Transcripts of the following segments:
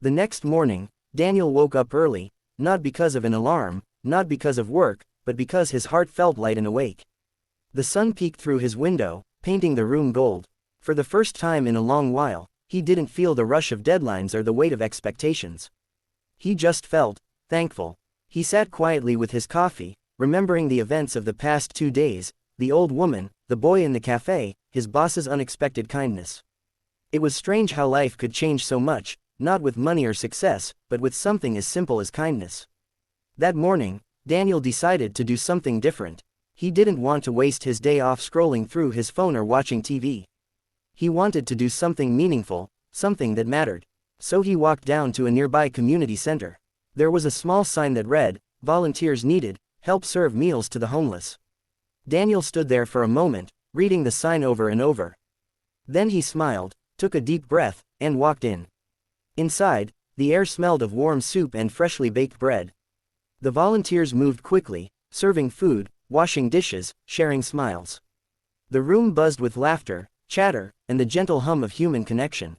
The next morning, Daniel woke up early, not because of an alarm, not because of work, but because his heart felt light and awake. The sun peeked through his window, painting the room gold. For the first time in a long while, he didn't feel the rush of deadlines or the weight of expectations. He just felt thankful. He sat quietly with his coffee, remembering the events of the past 2 days, the old woman, the boy in the cafe, his boss's unexpected kindness. It was strange how life could change so much, not with money or success, but with something as simple as kindness. That morning, Daniel decided to do something different. He didn't want to waste his day off scrolling through his phone or watching TV. He wanted to do something meaningful, something that mattered. So he walked down to a nearby community center. There was a small sign that read, "Volunteers needed, help serve meals to the homeless." Daniel stood there for a moment, reading the sign over and over. Then he smiled, took a deep breath, and walked in. Inside, the air smelled of warm soup and freshly baked bread. The volunteers moved quickly, serving food, washing dishes, sharing smiles. The room buzzed with laughter, chatter, and the gentle hum of human connection.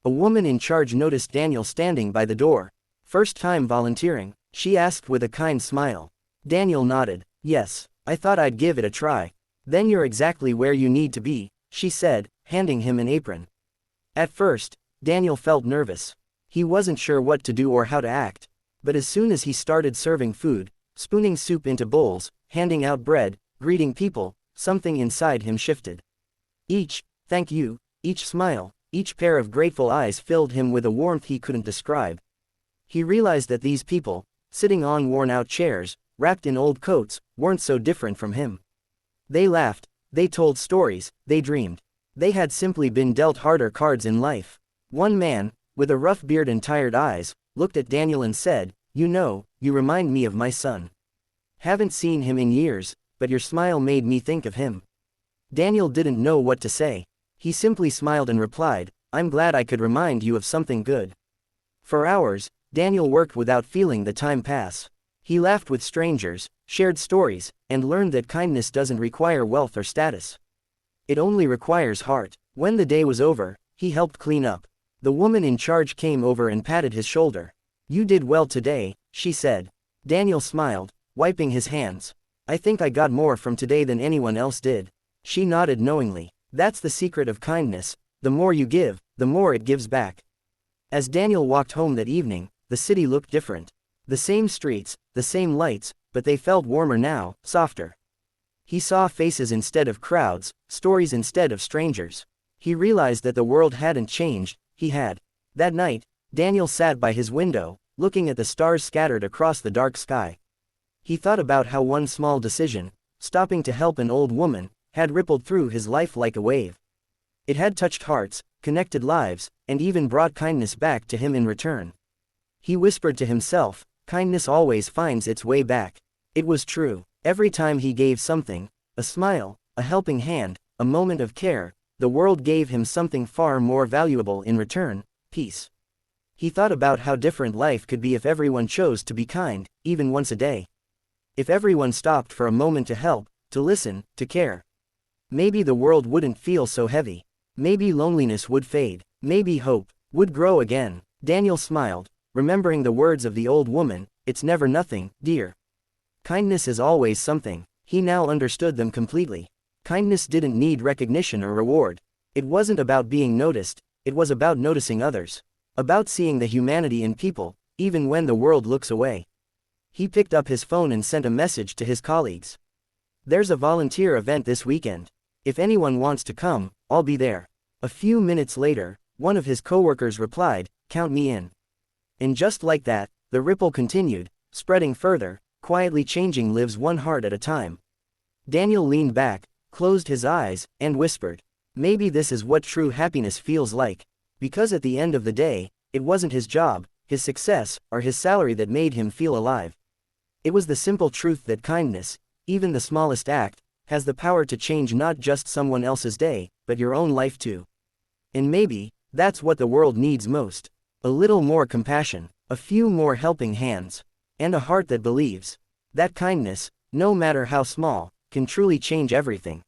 A woman in charge noticed Daniel standing by the door. "First time volunteering?" she asked with a kind smile. Daniel nodded. "Yes, I thought I'd give it a try." "Then you're exactly where you need to be," she said, handing him an apron. At first, Daniel felt nervous. He wasn't sure what to do or how to act. But as soon as he started serving food, spooning soup into bowls, handing out bread, greeting people, something inside him shifted. Each "thank you," each smile, each pair of grateful eyes filled him with a warmth he couldn't describe. He realized that these people, sitting on worn-out chairs, wrapped in old coats, weren't so different from him. They laughed, they told stories, they dreamed. They had simply been dealt harder cards in life. One man, with a rough beard and tired eyes, looked at Daniel and said, "You know, you remind me of my son. Haven't seen him in years, but your smile made me think of him." Daniel didn't know what to say. He simply smiled and replied, "I'm glad I could remind you of something good." For hours, Daniel worked without feeling the time pass. He laughed with strangers, shared stories, and learned that kindness doesn't require wealth or status. It only requires heart. When the day was over, he helped clean up. The woman in charge came over and patted his shoulder. "You did well today," she said. Daniel smiled, wiping his hands. "I think I got more from today than anyone else did." She nodded knowingly. That's the secret of kindness. The more you give, the more it gives back. As Daniel walked home that evening, the city looked different. The same streets, the same lights, but they felt warmer now, softer. He saw faces instead of crowds, stories instead of strangers. He realized that the world hadn't changed, he had. That night, Daniel sat by his window, looking at the stars scattered across the dark sky. He thought about how one small decision, stopping to help an old woman, had rippled through his life like a wave. It had touched hearts, connected lives, and even brought kindness back to him in return. He whispered to himself, kindness always finds its way back. It was true. Every time he gave something, a smile, a helping hand, a moment of care, the world gave him something far more valuable in return, peace. He thought about how different life could be if everyone chose to be kind, even once a day. If everyone stopped for a moment to help, to listen, to care. Maybe the world wouldn't feel so heavy. Maybe loneliness would fade. Maybe hope would grow again. Daniel smiled, remembering the words of the old woman, "It's never nothing, dear. Kindness is always something." He now understood them completely. Kindness didn't need recognition or reward. It wasn't about being noticed, it was about noticing others. About seeing the humanity in people, even when the world looks away. He picked up his phone and sent a message to his colleagues. "There's a volunteer event this weekend. If anyone wants to come, I'll be there." A few minutes later, one of his coworkers replied, "Count me in." And just like that, the ripple continued, spreading further, quietly changing lives one heart at a time. Daniel leaned back, closed his eyes, and whispered, "Maybe this is what true happiness feels like." Because at the end of the day, it wasn't his job, his success, or his salary that made him feel alive. It was the simple truth that kindness, even the smallest act, has the power to change not just someone else's day, but your own life too. And maybe, that's what the world needs most. A little more compassion, a few more helping hands, and a heart that believes that kindness, no matter how small, can truly change everything.